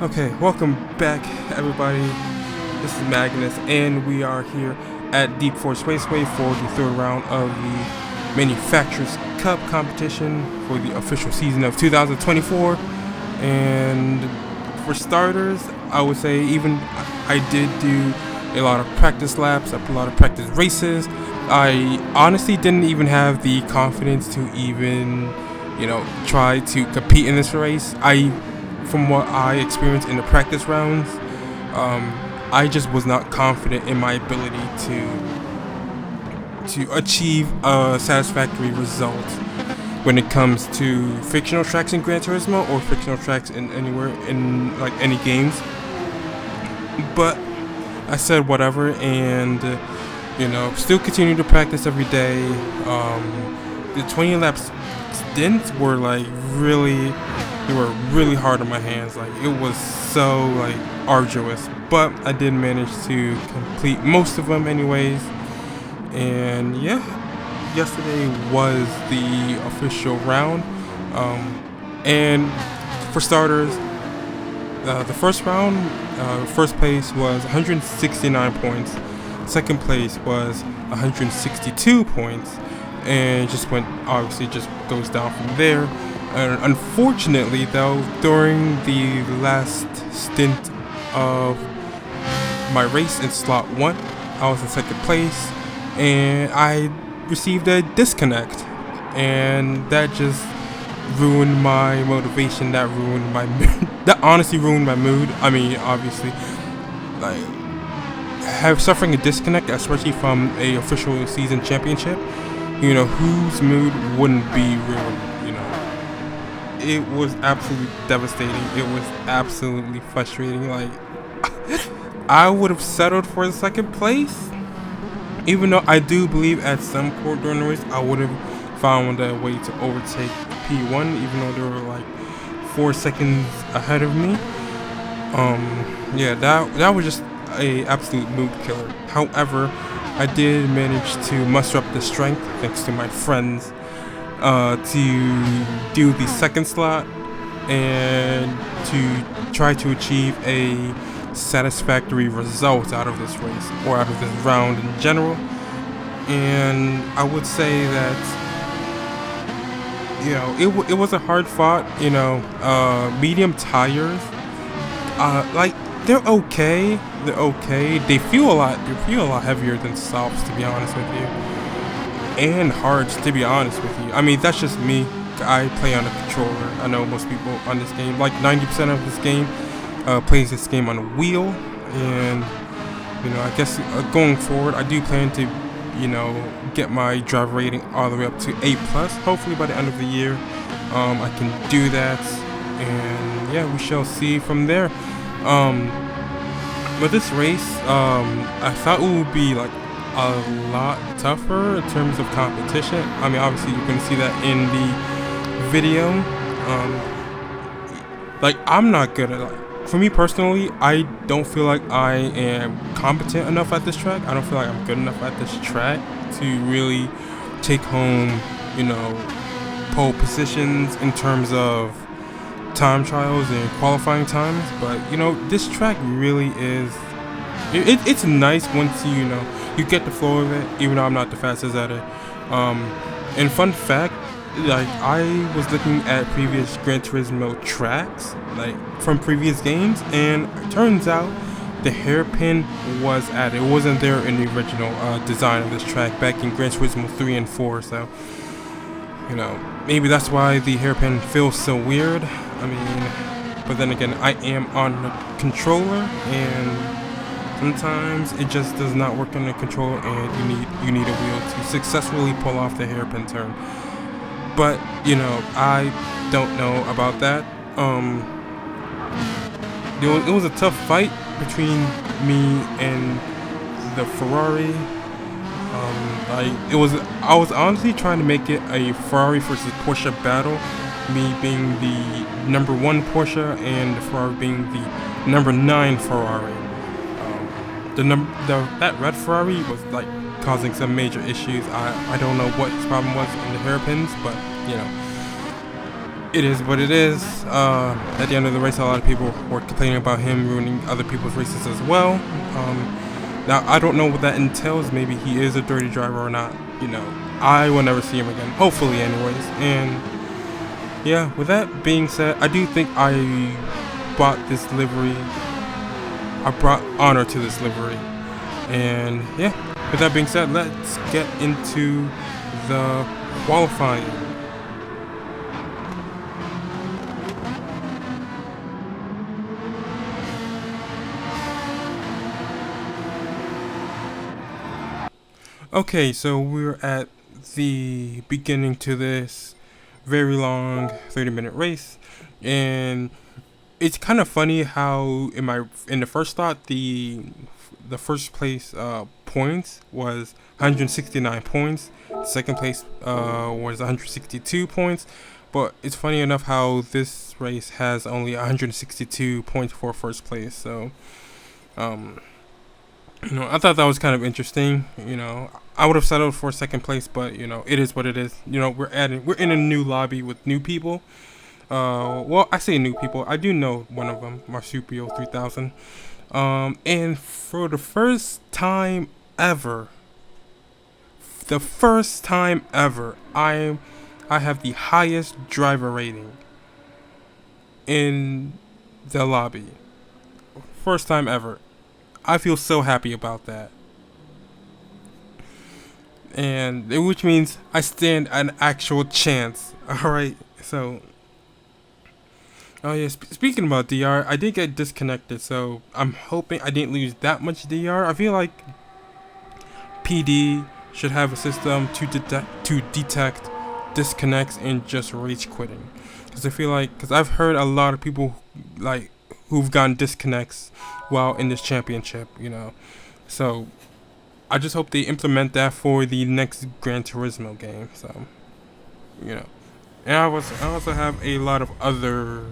Okay, welcome back everybody. This is Magnus and we are here at Deep Forest Raceway for the third round of the Manufacturers Cup competition for the official season of 2024. And for starters, I would say even I did do a lot of practice laps, a lot of practice races. I honestly didn't even have the confidence to even, try to compete in this race. From what I experienced in the practice rounds, I just was not confident in my ability to achieve a satisfactory result when it comes to fictional tracks in Gran Turismo or fictional tracks in anywhere in like any games. But I said whatever, and still continue to practice every day. The 20 laps stints were they were really hard on my hands. Like, it was so arduous, but I did manage to complete most of them anyways. And yeah, yesterday was the official round. And for starters, the first round, first place was 169 points. Second place was 162 points, and just goes down from there. Unfortunately, though, during the last stint of my race in slot 1, I was in second place, and I received a disconnect, and that just ruined my motivation. That ruined my that honestly ruined my mood. I mean, obviously, suffering a disconnect, especially from a official season championship, whose mood wouldn't be ruined? It was absolutely devastating. It was absolutely frustrating. I would have settled for the second place, even though I do believe at some point during the race I would have found a way to overtake P1, even though they were 4 seconds ahead of me. That was just a absolute mood killer. However, I did manage to muster up the strength, thanks to my friends, to do the second slot and to try to achieve a satisfactory result out of this race, or out of this round in general. And I would say that it was a hard fought. Medium tires, they're okay. They feel a lot heavier than softs, to be honest with you, and hards, to be honest with you. I mean, that's just me. I play on a controller. I know most people on this game, 90% of this game, plays this game on a wheel. And I guess going forward, I do plan to get my driver rating all the way up to A+. Hopefully by the end of the year, I can do that, and yeah, we shall see from there. But this race, I thought it would be a lot tougher in terms of competition. I mean, obviously you're going to see that in the video. I'm not good at for me personally, I don't feel like I am competent enough at this track. I don't feel like I'm good enough at this track to really take home, pole positions in terms of time trials and qualifying times. But this track really is, it's nice once you get the flow of it, even though I'm not the fastest at it. And fun fact, I was looking at previous Gran Turismo tracks, from previous games, and it turns out the hairpin was added. It wasn't there in the original design of this track back in Gran Turismo 3 and 4, so, maybe that's why the hairpin feels so weird. I mean, but then again, I am on the controller, and sometimes it just does not work on the controller, and you need a wheel to successfully pull off the hairpin turn. But I don't know about that. It was a tough fight between me and the Ferrari. I was honestly trying to make it a Ferrari versus Porsche battle. Me being the number 1 Porsche and the Ferrari being the number 9 Ferrari. That red Ferrari was causing some major issues. I don't know what his problem was in the hairpins, but it is what it is. At the end of the race, a lot of people were complaining about him ruining other people's races as well. Now, I don't know what that entails. Maybe he is a dirty driver or not. You know, I will never see him again. Hopefully, anyways. And yeah, with that being said, I do think I bought this livery. I brought honor to this livery. And yeah, with that being said, let's get into the qualifying. Okay, so we're at the beginning to this very long 30-minute race, and it's kind of funny how in the first thought the first place points was 169 points, second place was 162 points, but it's funny enough how this race has only 162 points for first place. So you know, I thought that was kind of interesting. You know, I would have settled for second place, but you know, it is what it is. You know, we're in a new lobby with new people. Well, I say new people. I do know one of them, Marsupio 3000. And for the first time ever, I have the highest driver rating in the lobby. First time ever. I feel so happy about that. And which means I stand an actual chance. Alright, so oh yeah, speaking about DR, I did get disconnected, so I'm hoping I didn't lose that much DR. I feel like PD should have a system to detect disconnects and just rage quitting. Because I've heard a lot of people like who've gotten disconnects while in this championship, you know. So I just hope they implement that for the next Gran Turismo game. So, you know, and I also have a lot of other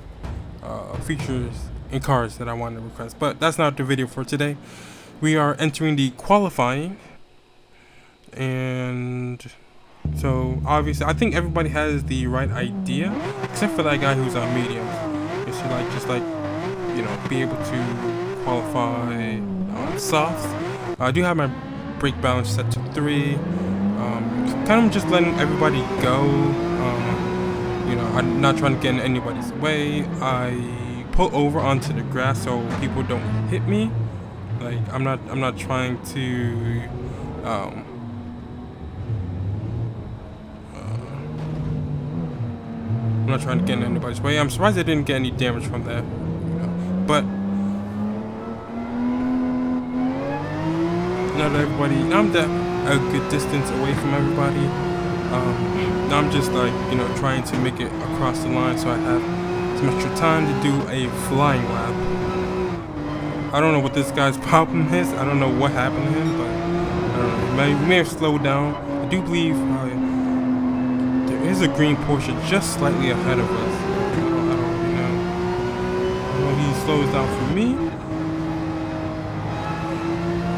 features in cars that I want to request, but that's not the video for today. We are entering the qualifying, and so obviously I think everybody has the right idea, except for that guy who's on medium. Is he like just like, you know, be able to qualify on soft. I do have my brake balance set to 3. Kind of just letting everybody go. You know, I'm not trying to get in anybody's way. I pull over onto the grass so people don't hit me. Like I'm not trying to I'm not trying to get in anybody's way. I'm surprised I didn't get any damage from that. You know. But not everybody. I'm a good distance away from everybody. I'm just like, you know, trying to make it across the line so I have some extra time to do a flying lap. I don't know what this guy's problem is. I don't know what happened to him, but I don't know. He may have slowed down. I do believe there is a green Porsche just slightly ahead of us. I don't really know. I know he slows down for me.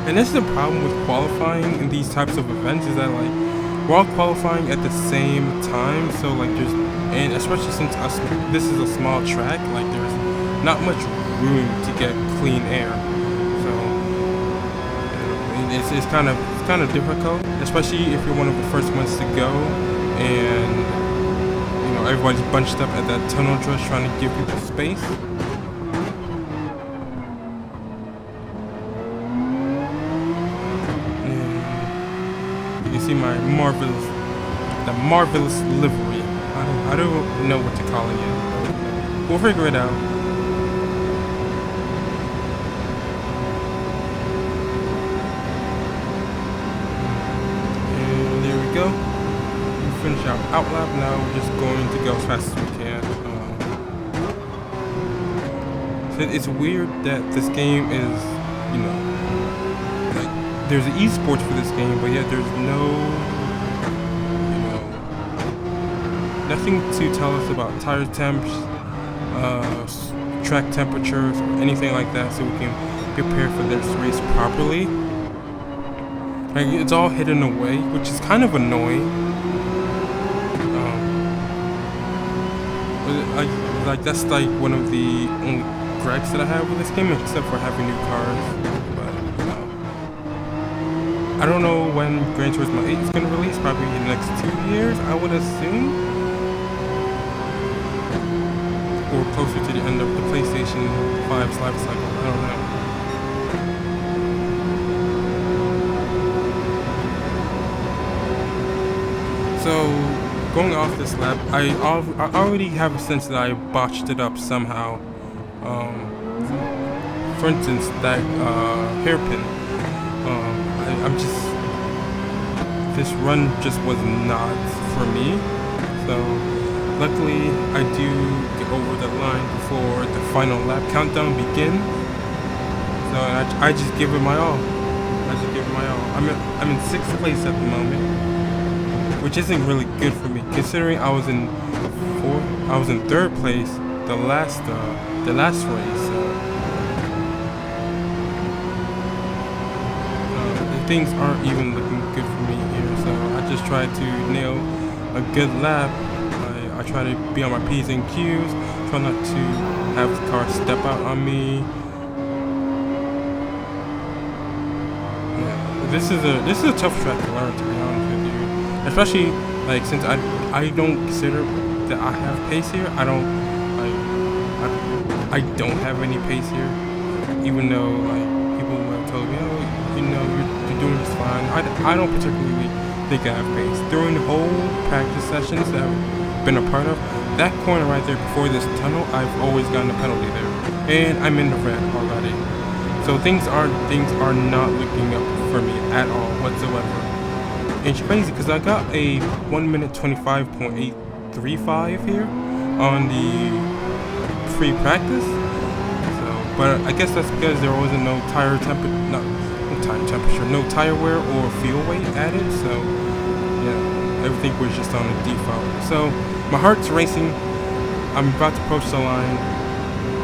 And this is the problem with qualifying in these types of events, is that like we're all qualifying at the same time, so like and especially since this is a small track, like there's not much room to get clean air, so it's kind of difficult, especially if you're one of the first ones to go, and you know everybody's bunched up at that tunnel just trying to give people space. You see my marvelous livery. I don't know what to call it yet. We'll figure it out. And there we go. We finish our out lap. Now we're just going to go as fast as we can. So it's weird that this game is, you know, there's an esports for this game, but yet there's no, you know, nothing to tell us about tire temps, track temperatures, or anything like that, so we can prepare for this race properly. Like, it's all hidden away, which is kind of annoying. like that's like one of the only gripes that I have with this game, except for having new cars. But I don't know when Gran Turismo 8 is gonna release. Probably in the next 2 years, I would assume, or closer to the end of the PlayStation 5's life cycle. I don't know. So, going off this lap, I already have a sense that I botched it up somehow. For instance, that hairpin. I'm just, this run just was not for me. So, luckily, I do get over the line before the final lap countdown begins. So I just give it my all. I'm in 6th place at the moment, which isn't really good for me, considering I was in 3rd place the last race. Things aren't even looking good for me here, so I just try to nail a good lap. I try to be on my P's and Q's, try not to have the car step out on me. Yeah, this is a tough track to learn, to be honest with you. Especially like since I don't consider that I have pace here. I don't have any pace here, even though like people have told me, oh, you know, you're doing just fine. I don't particularly think I have pace. During the whole practice sessions that I've been a part of, that corner right there before this tunnel, I've always gotten a penalty there, and I'm in the red already. So things are not looking up for me at all whatsoever. And it's crazy because I got a 1 minute 25.835 here on the free practice. But I guess that's because there wasn't no tire wear or fuel weight added, so yeah, everything was just on the default. So my heart's racing. I'm about to approach the line.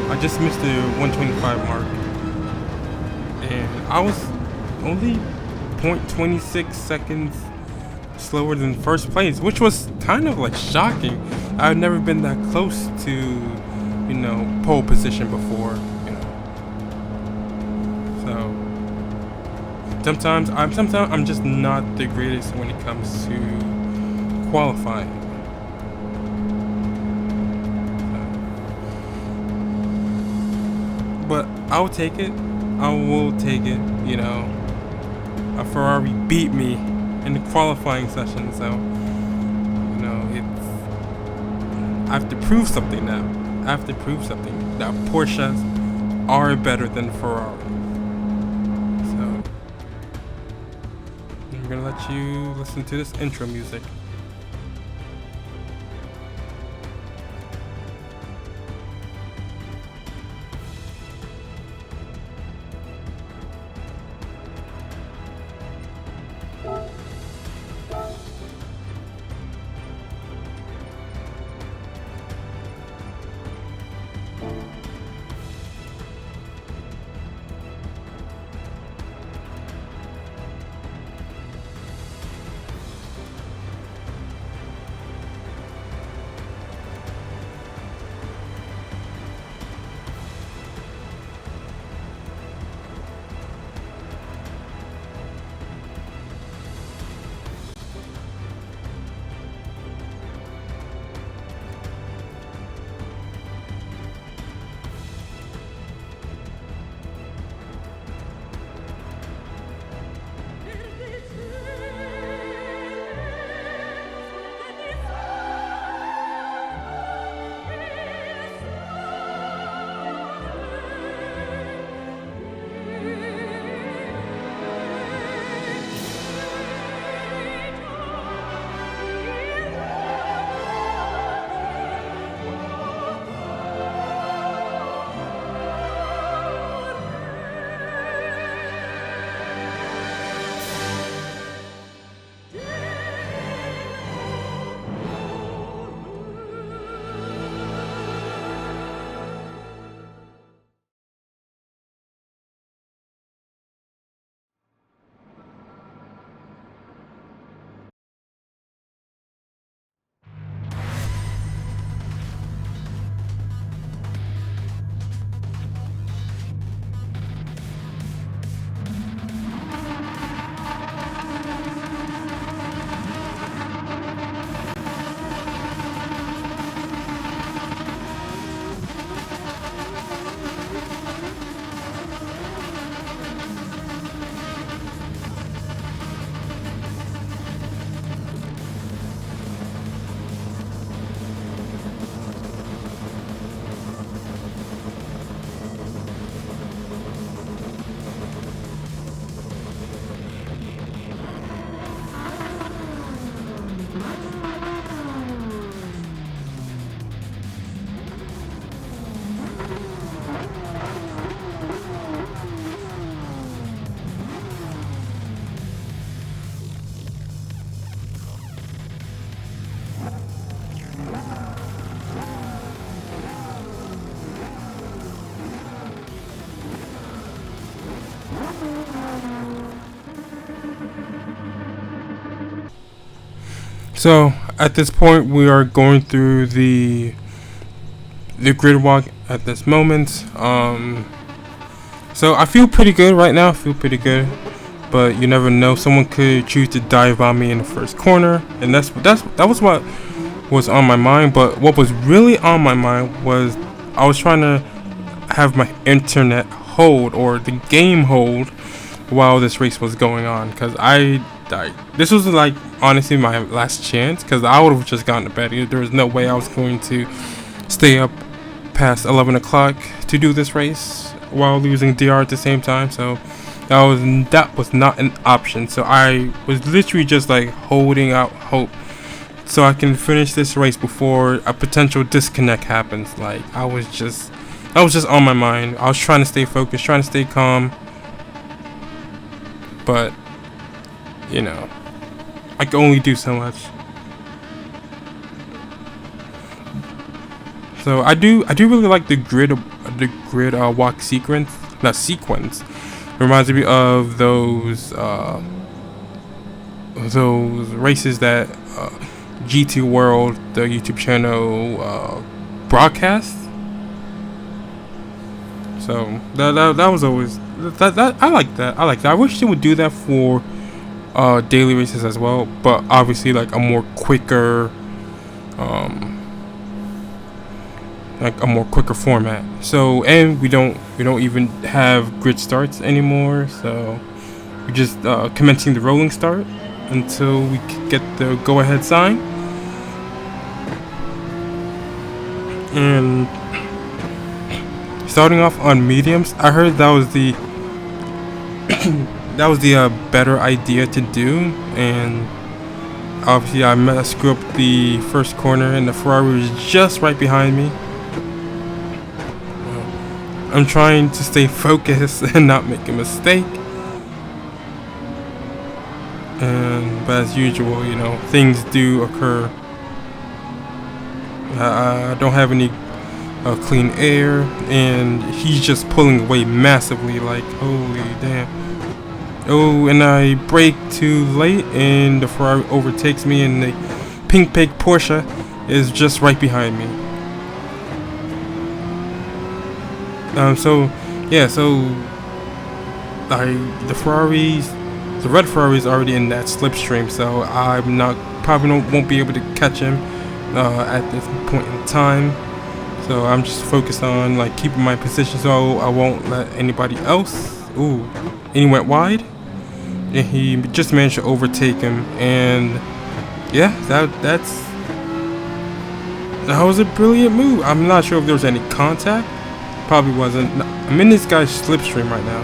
I just missed the 125 mark, and I was only 0.26 seconds slower than 1st place, which was kind of like shocking. I've never been that close to, you know, pole position before. Sometimes I'm just not the greatest when it comes to qualifying. But I'll take it. I will take it. You know, a Ferrari beat me in the qualifying session, so you know I have to prove something now. I have to prove something that Porsches are better than Ferrari. I'm gonna let you listen to this intro music. So at this point, we are going through the grid walk at this moment. So I feel pretty good right now. I feel pretty good, but you never know. Someone could choose to dive on me in the first corner, and that was what was on my mind. But what was really on my mind was I was trying to have my internet hold, or the game hold, while this race was going on, because this was like honestly my last chance, because I would have just gone to bed. There was no way I was going to stay up past 11 o'clock to do this race while losing DR at the same time. So that was not an option. So I was literally just like holding out hope so I can finish this race before a potential disconnect happens. Like that was just on my mind. I was trying to stay focused, trying to stay calm, but you know, I can only do so much. So I do really like the grid walk sequence. Not sequence. It reminds me of those races that GT World, the YouTube channel, broadcast. So that was always that I like that. I wish they would do that for daily races as well, but obviously like a more quicker format. So, and we don't even have grid starts anymore, so we're just commencing the rolling start until we get the go ahead sign. And starting off on mediums, I heard that was the better idea to do, and obviously I screwed up the first corner and the Ferrari was just right behind me. I'm trying to stay focused and not make a mistake, but as usual, you know, things do occur. I don't have any clean air, and he's just pulling away massively, like holy damn. Oh, and I brake too late, and the Ferrari overtakes me, and the pink pig Porsche is just right behind me. The red Ferrari is already in that slipstream, so won't be able to catch him at this point in time. So I'm just focused on like keeping my position, so I won't let anybody else. Ooh, and he went wide, and he just managed to overtake him, and yeah, that was a brilliant move. I'm not sure if there was any contact. Probably wasn't. I'm in this guy's slipstream right now,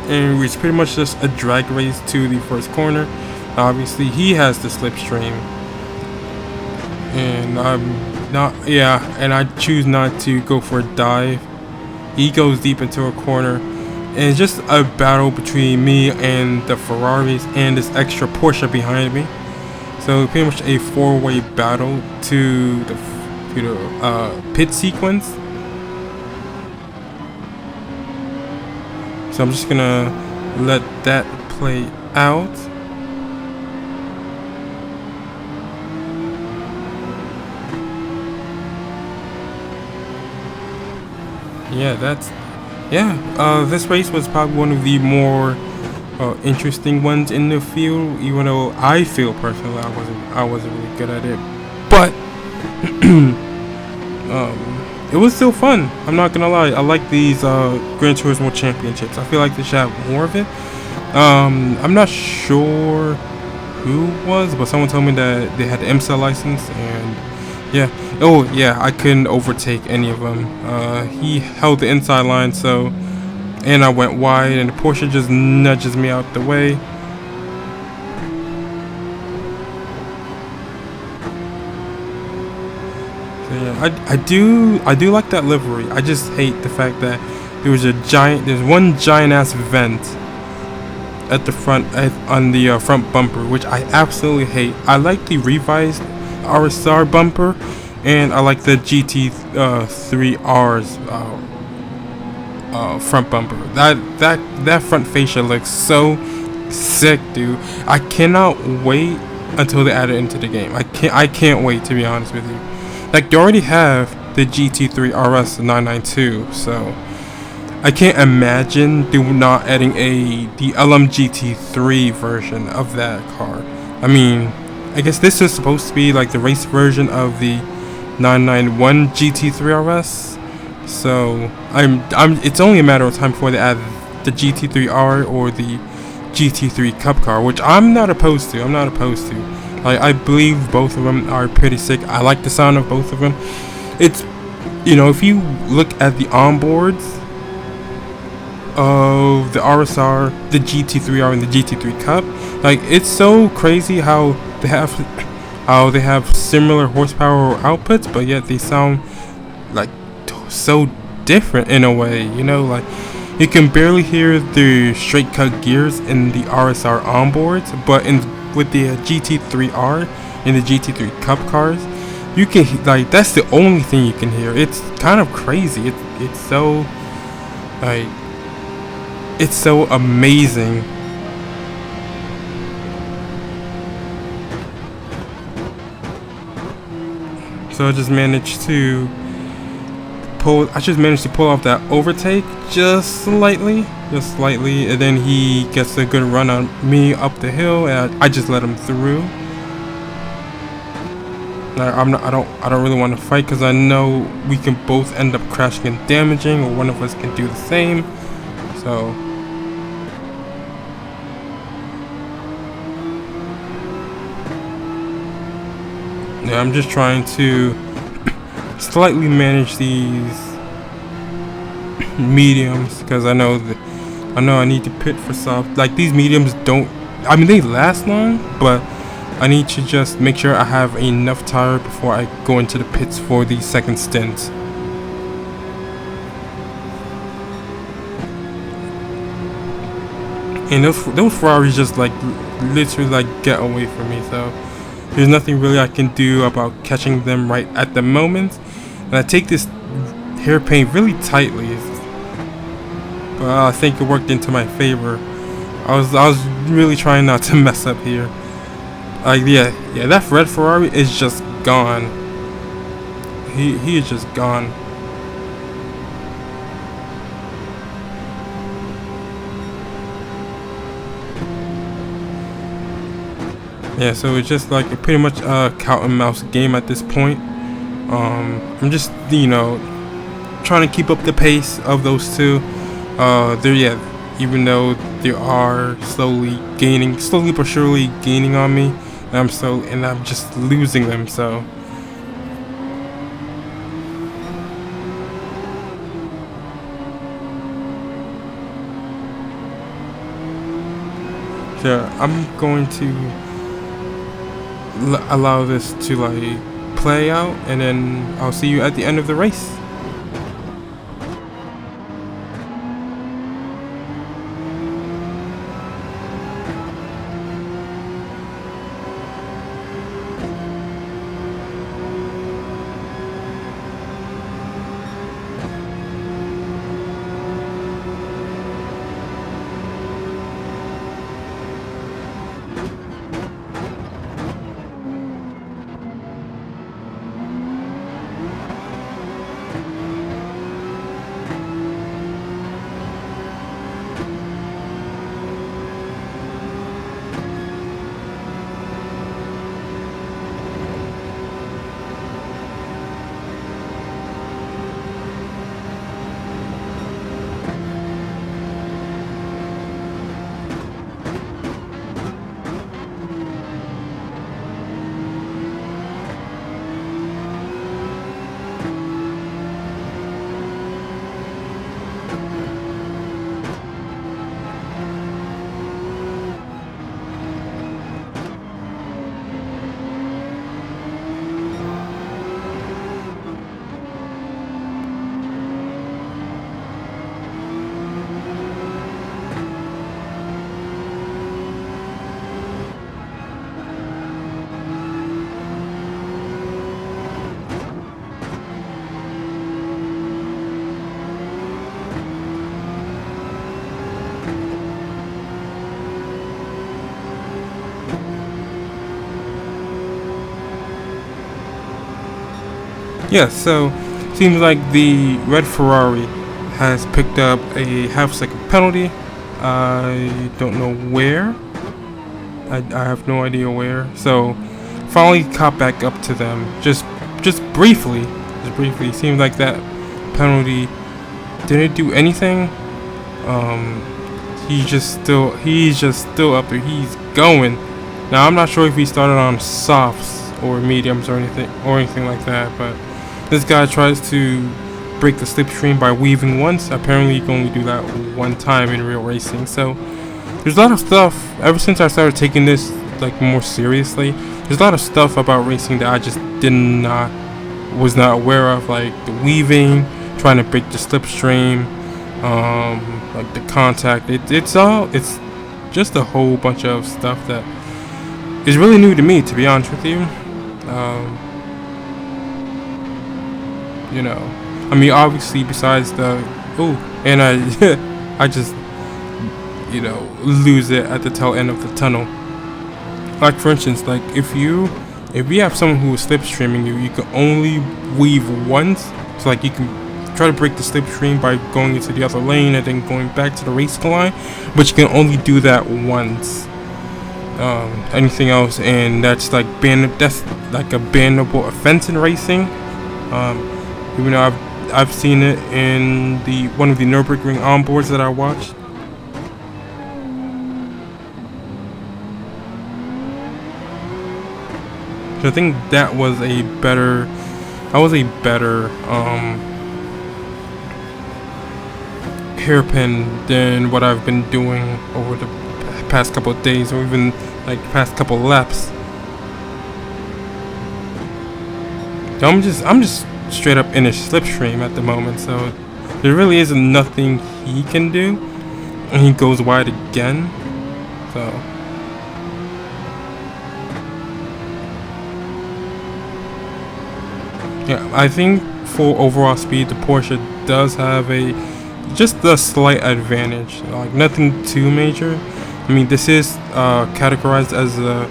and it's pretty much just a drag race to the first corner. Obviously, he has the slipstream, and I'm not. Yeah, and I choose not to go for a dive. He goes deep into a corner, and it's just a battle between me and the Ferraris and this extra Porsche behind me. So pretty much a four-way battle to the pit sequence. So I'm just gonna let that play out. This race was probably one of the more interesting ones in the field, even though I feel personally I wasn't really good at it, but it was still fun. I'm not gonna lie. I like these Gran Turismo championships. I feel like they should have more of it. I'm not sure who was, but someone told me that they had the IMSA license, and yeah. Oh yeah, I couldn't overtake any of them. He held the inside line, and I went wide, and the Porsche just nudges me out the way. Yeah, I do like that livery. I just hate the fact that there's one giant ass vent at the front, on the front bumper, which I absolutely hate. I like the revised RSR bumper, and I like the GT3R's front bumper. That front fascia looks so sick, dude. I cannot wait until they add it into the game. I can't wait, to be honest with you. Like, they already have the GT3 RS 992, so I can't imagine them not adding the LMGT3 version of that car. I mean, I guess this is supposed to be like the race version of the 991 GT3 RS. So it's only a matter of time before they add the GT3R or the GT3 Cup car, which I'm not opposed to. I believe both of them are pretty sick. I like the sound of both of them. It's, if you look at the onboards of the RSR, the GT3R, and the GT3 Cup, like, it's so crazy how they have similar horsepower outputs, but yet they sound like so different in a way. Like, you can barely hear the straight cut gears in the RSR onboards, but with the GT3R and the GT3 Cup cars, you can, like, that's the only thing you can hear. It's kind of crazy. It's so, like, it's so amazing. So I just managed to pull off that overtake just slightly, and then he gets a good run on me up the hill, and I just let him through. I don't really want to fight, because I know we can both end up crashing and damaging, or one of us can do the same. So yeah, I'm just trying to slightly manage these mediums, because I know I need to pit for soft. Like, these mediums they last long, but I need to just make sure I have enough tire before I go into the pits for the second stint. And those Ferraris just, like, literally, like, get away from me, so there's nothing really I can do about catching them right at the moment. And I take this hairpin really tightly, but I think it worked into my favor. I was really trying not to mess up here. Yeah, that red Ferrari is just gone. He is just gone. Yeah, so it's just like pretty much a cat and mouse game at this point. I'm just, trying to keep up the pace of those two. Even though they are slowly but surely gaining on me, and I'm just losing them. So yeah, I'm going to allow this to, like, play out, and then I'll see you at the end of the race. Yeah, so seems like the red Ferrari has picked up a half-second penalty. I don't know where. I have no idea where. So finally caught back up to them. Just briefly. Just briefly. Seems like that penalty didn't do anything. He's just still up there. He's going. Now I'm not sure if he started on softs or mediums or anything like that, but this guy tries to break the slipstream by weaving once. Apparently you can only do that one time in real racing. So there's a lot of stuff ever since I started taking this like more seriously. There's a lot of stuff about racing that I just was not aware of, like the weaving, trying to break the slipstream, like the contact. It's just a whole bunch of stuff that is really new to me, to be honest with you. You know, I mean, obviously besides the and I just lose it at the tail end of the tunnel. Like for instance, like if you have someone who is slipstreaming you can only weave once. So like you can try to break the slipstream by going into the other lane and then going back to the racing line, but you can only do that once. Anything else, and that's like that's like a bannable offense in racing. Even though I've seen it in one of the Nürburgring onboards that I watched. So I think that was a better hairpin than what I've been doing over the past couple of days, or even like past couple of laps. So I'm just straight up in a slipstream at the moment, so there really isn't nothing he can do, and he goes wide again. So yeah, I think for overall speed the Porsche does have just a slight advantage, like nothing too major. I mean, this is categorized as a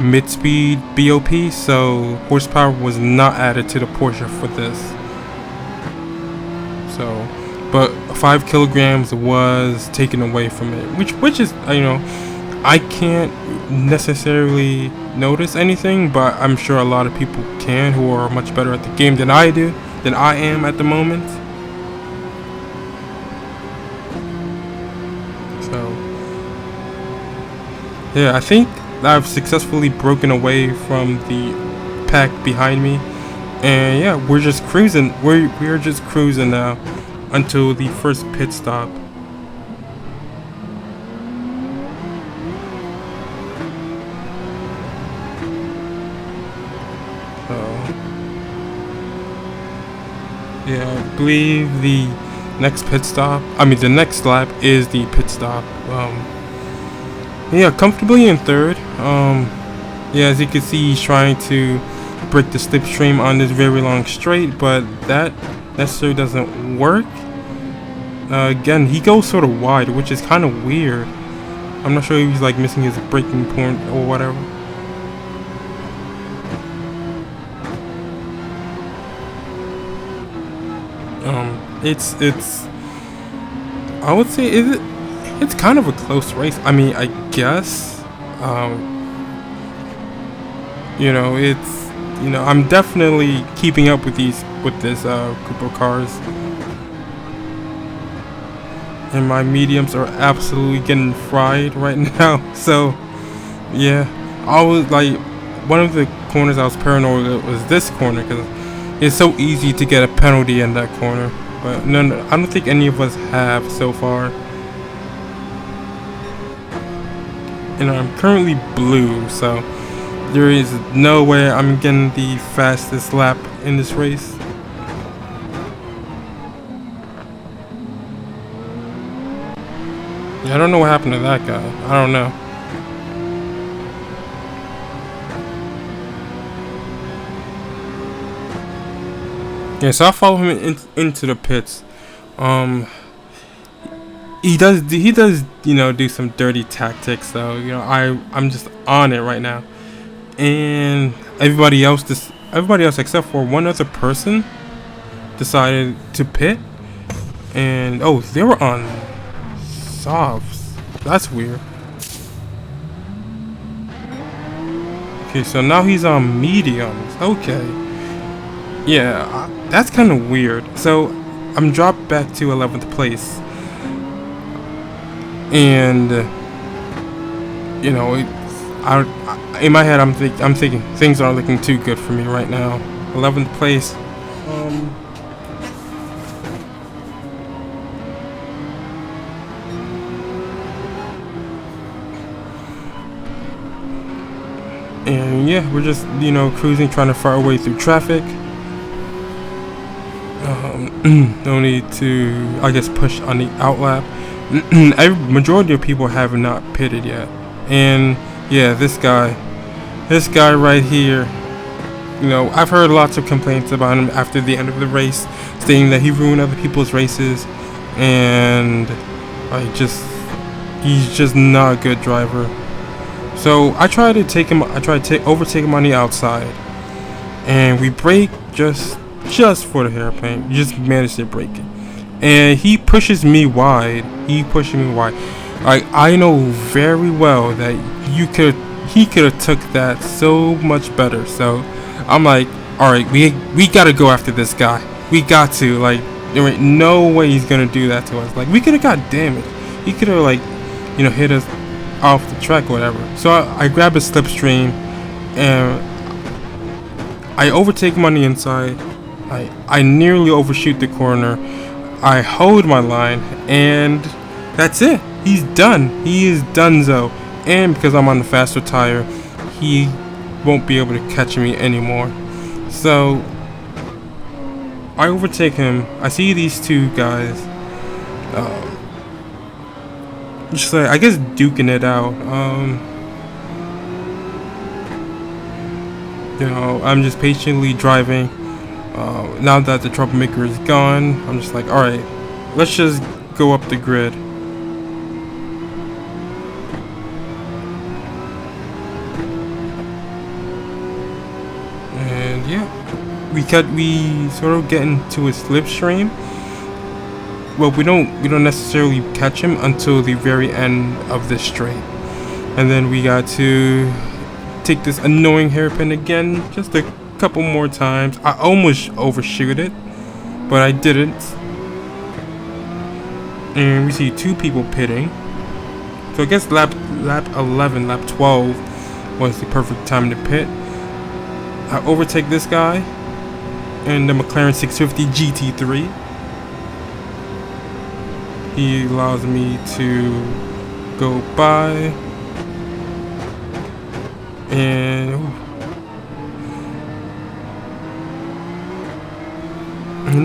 mid-speed BOP, so horsepower was not added to the Porsche for this. So, but 5 kilograms was taken away from it, which is, I can't necessarily notice anything, but I'm sure a lot of people can who are much better at the game than I am at the moment. Yeah, I think I've successfully broken away from the pack behind me, and yeah, we're just cruising. We're just cruising now until the first pit stop. So yeah, I believe the next lap is the pit stop. Yeah, comfortably in third. Yeah, as you can see, he's trying to break the slipstream on this very long straight, but that necessarily doesn't work. Again, he goes sort of wide, which is kind of weird. I'm not sure if he's like missing his braking point or whatever. It's I would say it's kind of a close race. I mean, I guess I'm definitely keeping up with this group of cars, and my mediums are absolutely getting fried right now. So yeah, I was like, one of the corners I was paranoid was this corner, because it's so easy to get a penalty in that corner, but no, I don't think any of us have so far. And I'm currently blue, so there is no way I'm getting the fastest lap in this race. Yeah, I don't know what happened to that guy. I don't know. Yeah, so I'll follow him into the pits. He does do some dirty tactics, so I'm just on it right now, and everybody else everybody else except for one other person decided to pit. And oh, they were on softs. That's weird. Okay, so now he's on mediums. Okay. Yeah, that's kind of weird. So I'm dropped back to 11th place. And you know, in my head I'm thinking things aren't looking too good for me right now. 11th place. And yeah, we're just, you know, cruising, trying to fire our way through traffic. No need to, I guess, push on the outlap. Majority of people have not pitted yet. And yeah, this guy right here, you know, I've heard lots of complaints about him after the end of the race, stating that he ruined other people's races, and he's just not a good driver. So I tried to overtake him on the outside, and we brake just for the hairpin. Just managed to brake it, and he pushes me wide. I know very well that he could have took that so much better. So I'm like, all right, we gotta go after this guy. We got to, like, there ain't no way he's gonna do that to us. Like, we could have got damaged. He could have, like, you know, hit us off the track or whatever. So I grab a slipstream and I overtake him on the inside. I nearly overshoot the corner. I hold my line, and that's it. He's done. He is donezo. And because I'm on the faster tire, he won't be able to catch me anymore. So I overtake him. I see these two guys, just like, I guess, duking it out. You know, I'm just patiently driving. Now that the troublemaker is gone, I'm just like, alright, let's just go up the grid. And yeah, we sort of get into a slipstream. Well, we don't necessarily catch him until the very end of this straight, and then we got to take this annoying hairpin again, just a couple more times. I almost overshoot it, but I didn't. And we see two people pitting. So I guess lap 11, lap 12 was the perfect time to pit. I overtake this guy in the McLaren 650 GT3. He allows me to go by, and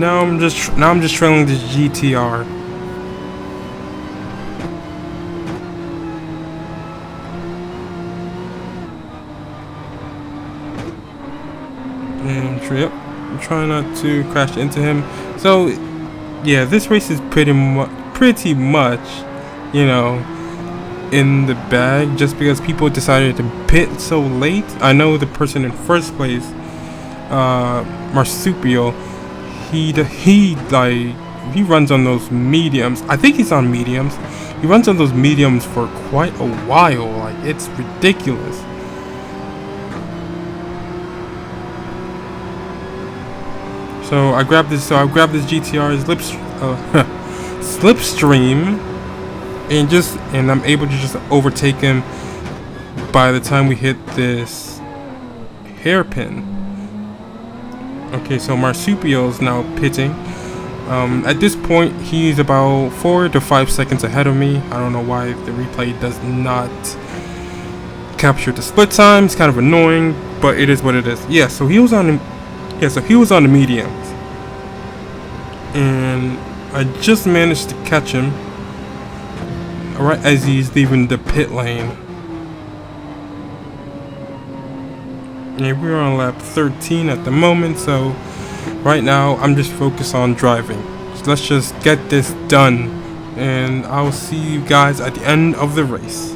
now I'm just trailing this GTR. And yep, I'm trying not to crash into him. So yeah, this race is pretty much, you know, in the bag, just because people decided to pit so late. I know the person in first place, Marsupial, he runs on those mediums. I think he's on mediums. He runs on those mediums for quite a while. Like, it's ridiculous. So I grabbed this GTR slipstream, and I'm able to just overtake him by the time we hit this hairpin. Okay, so Marsupial's now pitting. At this point, he's about 4 to 5 seconds ahead of me. I don't know why the replay does not capture the split time. It's kind of annoying, but it is what it is. Yeah, so he was on the mediums, and I just managed to catch him right as he's leaving the pit lane. And we're on lap 13 at the moment, so right now I'm just focused on driving. So let's just get this done, and I'll see you guys at the end of the race.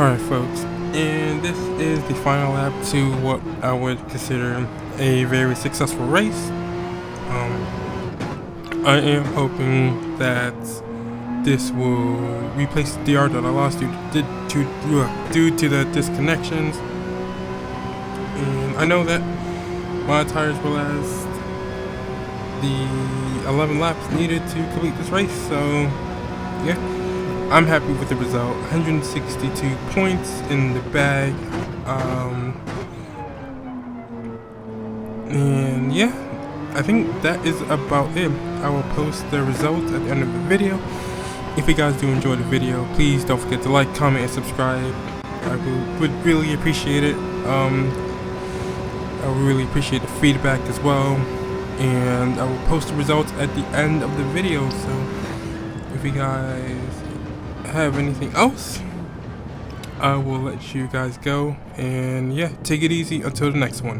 Alright folks, and this is the final lap to what I would consider a very successful race. I am hoping that this will replace the DR that I lost due to the disconnections. And I know that my tires will last the 11 laps needed to complete this race, so yeah, I'm happy with the result. 162 points in the bag, and yeah, I think that is about it. I will post the results at the end of the video. If you guys do enjoy the video, please don't forget to like, comment, and subscribe. I would really appreciate it. I would really appreciate the feedback as well. And I will post the results at the end of the video. So if you guys have anything else, I will let you guys go. And yeah, take it easy until the next one.